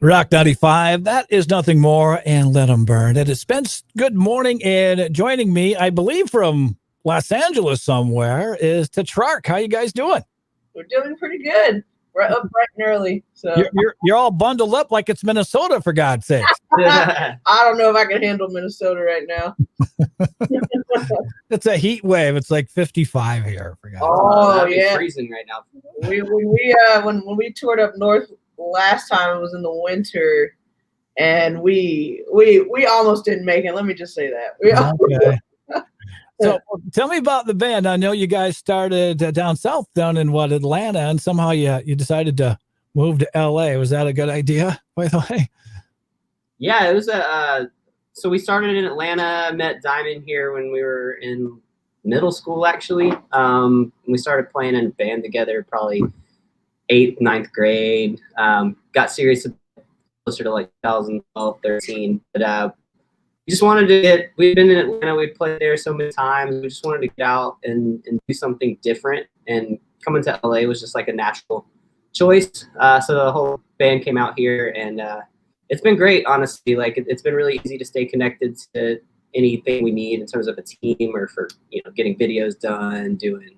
Rock 95, that is nothing more, and let them burn. It is Spence. Good morning, and joining me, I believe from Los Angeles somewhere, is Tetrarch. How you guys doing? We're doing pretty good. We're up bright and early. So You're all bundled up like it's Minnesota, for God's sakes. I don't know if I can handle Minnesota right now. It's a heat wave. It's like 55 here, for God's sake. Yeah, freezing right now. When we toured up north last time, it was in the winter, and we almost didn't make it. Let me just say that. Okay. So tell me about the band. I know you guys started down south, down in Atlanta, and somehow you decided to move to LA. Was that a good idea, by the way? Yeah, it was so we started in Atlanta, met Diamond here when we were in middle school, actually. We started playing in a band together probably 8th, 9th grade. Got serious closer to like 2012, 13. But we just wanted to we'd been in Atlanta, we'd played there so many times. We just wanted to get out and do something different. And coming to LA was just like a natural choice. So the whole band came out here, and it's been great, honestly. Like it's been really easy to stay connected to anything we need in terms of a team or for, getting videos done, doing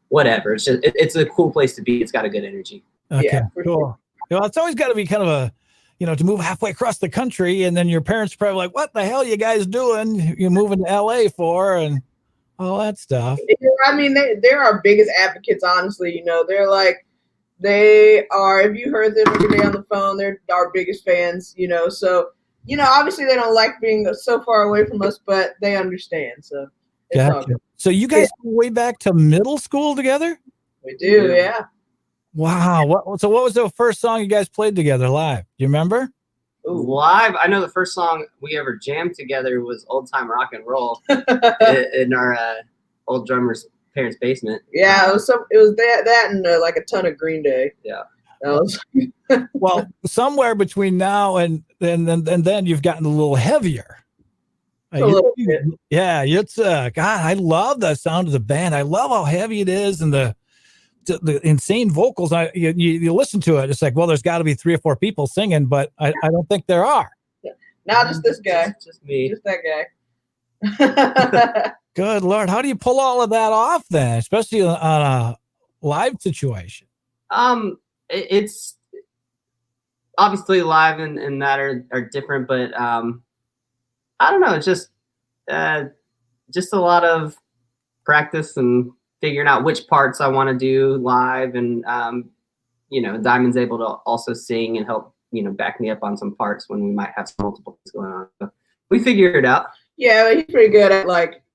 whatever. It's just, it's a cool place to be. It's got a good energy. Okay, yeah, cool. Well, it's always got to be kind of a, to move halfway across the country, and then your parents are probably like, what the hell are you guys doing? You're moving to LA for, and all that stuff. I mean, they're our biggest advocates, honestly. They're like, they are, if you heard them every day on the phone, they're our biggest fans, so, obviously they don't like being so far away from us, but they understand. So it's all good. So you guys go way back to middle school together? We do, yeah. Wow. So what was the first song you guys played together live? Do you remember? Live, I know the first song we ever jammed together was Old Time Rock and Roll in our old drummer's parents' basement. Yeah, it was that and like a ton of Green Day. Yeah. Well, somewhere between now and then you've gotten a little heavier. Yeah, it's God, I love the sound of the band. I love how heavy it is, and the insane vocals. You listen to it, it's like, well, there's got to be 3 or 4 people singing, but I don't think there are. Not just this guy, just me, just that guy. Good Lord, how do you pull all of that off then, especially on a live situation? It's obviously live and that are different, but I don't know. It's just a lot of practice and figuring out which parts I want to do live, and Diamond's able to also sing and help back me up on some parts when we might have some multiple things going on. So we figure it out. Yeah, he's pretty good at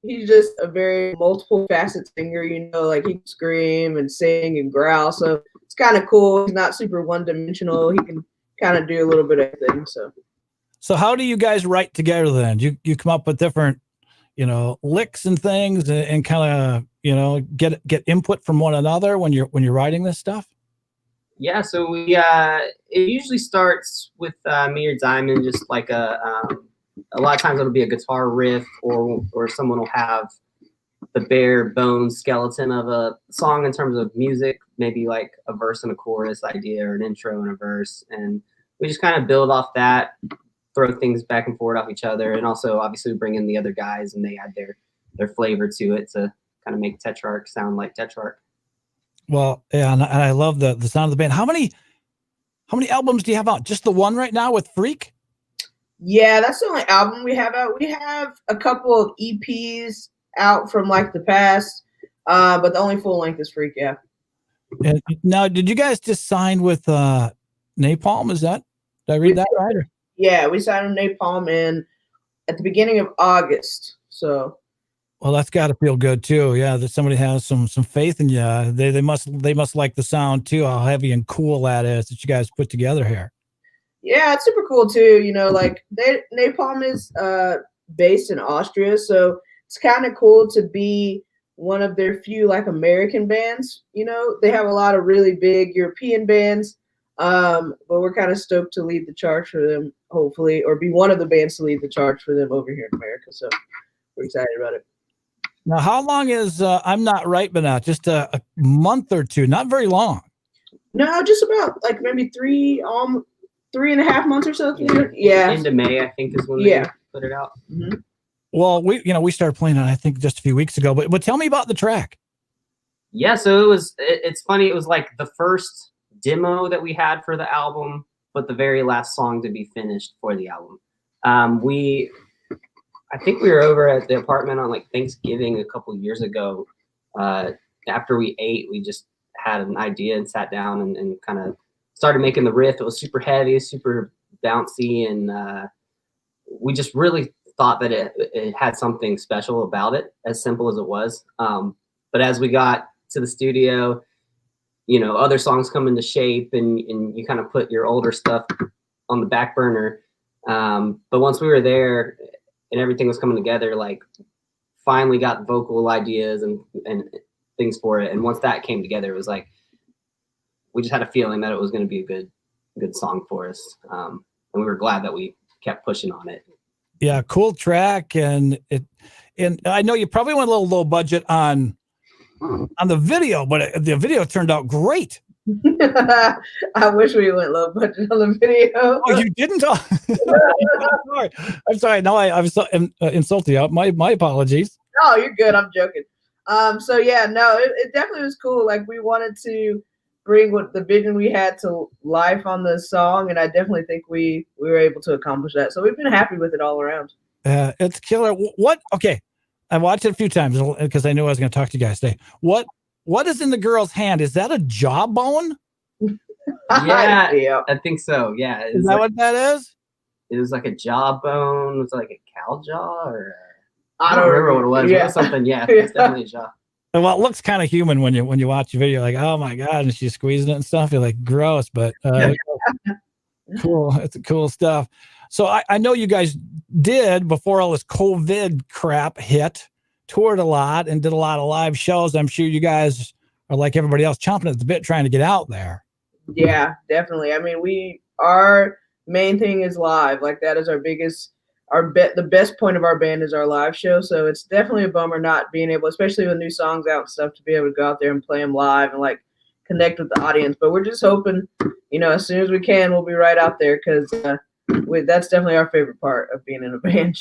he's just a very multiple facet singer. Like he can scream and sing and growl, so it's kind of cool. He's not super one dimensional. He can kind of do a little bit of everything. So how do you guys write together then? You come up with different, licks and things, and kind of, get input from one another when you're writing this stuff? Yeah. So we, it usually starts with me or Diamond, just like a lot of times it'll be a guitar riff, or someone will have the bare bones skeleton of a song in terms of music, maybe like a verse and a chorus idea, or an intro and a verse. And we just kind of build off that, throw things back and forth off each other, and also obviously bring in the other guys and they add their flavor to it to kind of make Tetrarch sound like Tetrarch. Well, yeah, and I love the sound of the band. How many albums do you have out? Just the one right now with Freak? Yeah, that's the only album we have out. We have a couple of EPs out from the past, but the only full length is Freak. Yeah. And now, did you guys just sign with Napalm? Did I read that right? Or? Yeah, we signed with Napalm at the beginning of August. So, well, that's got to feel good too. Yeah, that somebody has some faith in you. They must like the sound too. How heavy and cool that is that you guys put together here. Yeah, it's super cool too. Napalm is based in Austria, so it's kind of cool to be one of their few American bands. They have a lot of really big European bands, but we're kind of stoked to lead the charge for them, hopefully, or be one of the bands to lead the charge for them over here in America. So we're excited about it. Now, how long is I'm Not Right But Not? Just a month or two, not very long. No, just about maybe 3 3.5 months or so. Yeah. Into May, I think, is when they put it out. Mm-hmm. Well, we started playing it, I think, just a few weeks ago. But tell me about the track. Yeah, so it's funny. It was like the first demo that we had for the album, but the very last song to be finished for the album. I think we were over at the apartment on like Thanksgiving a couple years ago. After we ate, we just had an idea and sat down and kind of started making the riff. It was super heavy, super bouncy, and we just really thought that it had something special about it, as simple as it was. But as we got to the studio, other songs come into shape, and you kind of put your older stuff on the back burner. But once we were there and everything was coming together, like finally got vocal ideas and things for it. And once that came together, it was like, we just had a feeling that it was going to be a good song for us. And we were glad that we kept pushing on it. Yeah. Cool track. And I know you probably went a little low budget on the video, but the video turned out great. I wish we went low budget on the video. Oh, you didn't? I'm sorry. No, I was insulting you. My apologies. No, you're good. I'm joking. So yeah, no, it definitely was cool. Like, we wanted to bring what the vision we had to life on the song, and I definitely think we were able to accomplish that. So we've been happy with it all around. It's killer. Okay, I watched it a few times because I knew I was going to talk to you guys today. What is in the girl's hand? Is that a jawbone? Yeah, I think so. Yeah. Is that what that is? It was like a jawbone. Was it like a cow jaw, or I don't remember what it was. Yeah. It was something. Yeah, it's definitely a jaw. Well, it looks kind of human when you watch the video. Like, oh my god, and she's squeezing it and stuff. You're like, gross, but cool. It's cool stuff. So I know you guys did, before all this COVID crap hit, toured a lot and did a lot of live shows. I'm sure you guys are like everybody else, chomping at the bit trying to get out there. Yeah, definitely. I mean, our main thing is live. Like, that is our biggest, the best point of our band is our live show. So it's definitely a bummer not being able, especially with new songs out and stuff, to be able to go out there and play them live and like connect with the audience. But we're just hoping, as soon as we can, we'll be right out there, because that's definitely our favorite part of being in a band.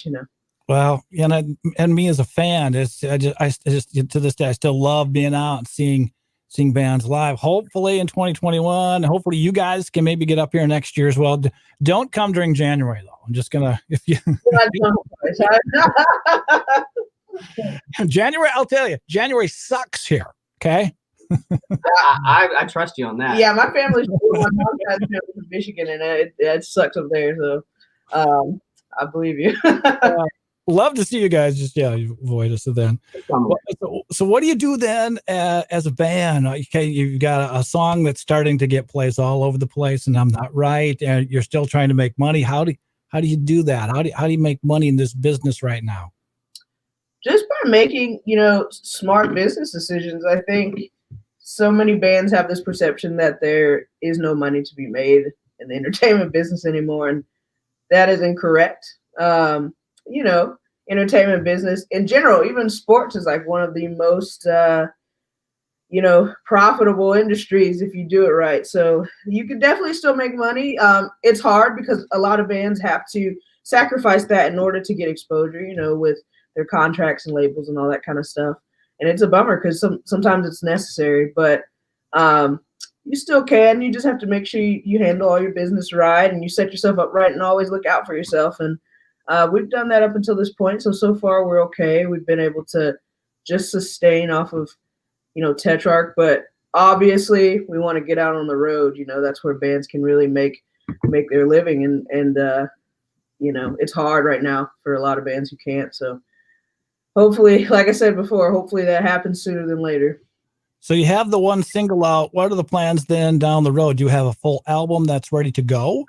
Well, and me as a fan, I just to this day I still love being out and seeing bands live. Hopefully in 2021, hopefully you guys can maybe get up here next year as well. Don't come during January though. I'm just gonna, if you January, I'll tell you, January sucks here. Okay. I trust you on that. Yeah, my family's from Michigan, and it sucks up there. So I believe you. Love to see you guys just avoid us then. So what do you do then as a band? Okay, you've got a song that's starting to get plays all over the place, and I'm not right, and you're still trying to make money. How do you do that? How do you make money in this business right now? Just by making smart business decisions. I think so many bands have this perception that there is no money to be made in the entertainment business anymore, and that is incorrect. Entertainment business in general, even sports, is like one of the most, profitable industries if you do it right. So you can definitely still make money. It's hard because a lot of bands have to sacrifice that in order to get exposure, with their contracts and labels and all that kind of stuff. And it's a bummer because sometimes it's necessary, but you still can. You just have to make sure you handle all your business right and you set yourself up right and always look out for yourself. And we've done that up until this point. So far we're okay. We've been able to just sustain off of, Tetrarch, but obviously we want to get out on the road. That's where bands can really make their living. And it's hard right now for a lot of bands who can't. So hopefully, like I said before, hopefully that happens sooner than later. So you have the one single out. What are the plans then down the road? Do you have a full album that's ready to go?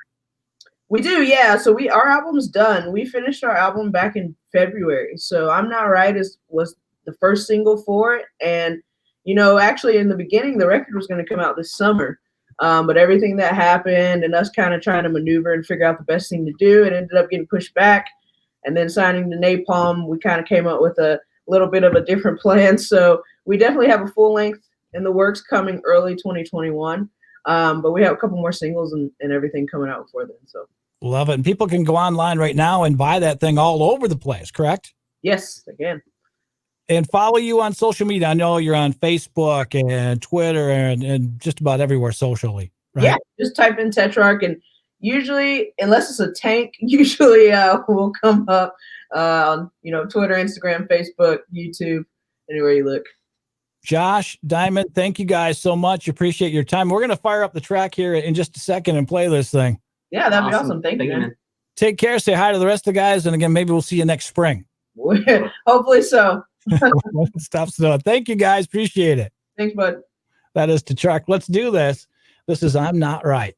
We do, yeah. So our album's done. We finished our album back in February. So I'm Not Right was the first single for it. And, actually in the beginning, the record was going to come out this summer. But everything that happened and us kind of trying to maneuver and figure out the best thing to do, it ended up getting pushed back. And then signing to Napalm, we kind of came up with a little bit of a different plan. So we definitely have a full length in the works coming early 2021. But we have a couple more singles and everything coming out before then. So Love it. And people can go online right now and buy that thing all over the place, correct? yes, again. And follow you on social media. I know you're on Facebook and Twitter and just about everywhere socially, right? Yeah, just type in Tetrarch, and usually, unless it's a tank, usually will come up on Twitter, Instagram, Facebook, YouTube, anywhere you look. Josh, Diamond, thank you guys so much. Appreciate your time. We're going to fire up the track here in just a second and play this thing. Yeah, that'd be awesome. Thank you, man. Take care. Say hi to the rest of the guys. And again, maybe we'll see you next spring. Hopefully so. Stop snowing. Thank you, guys. Appreciate it. Thanks, bud. That is Tetrarch. Let's do this. This is I'm Not Right.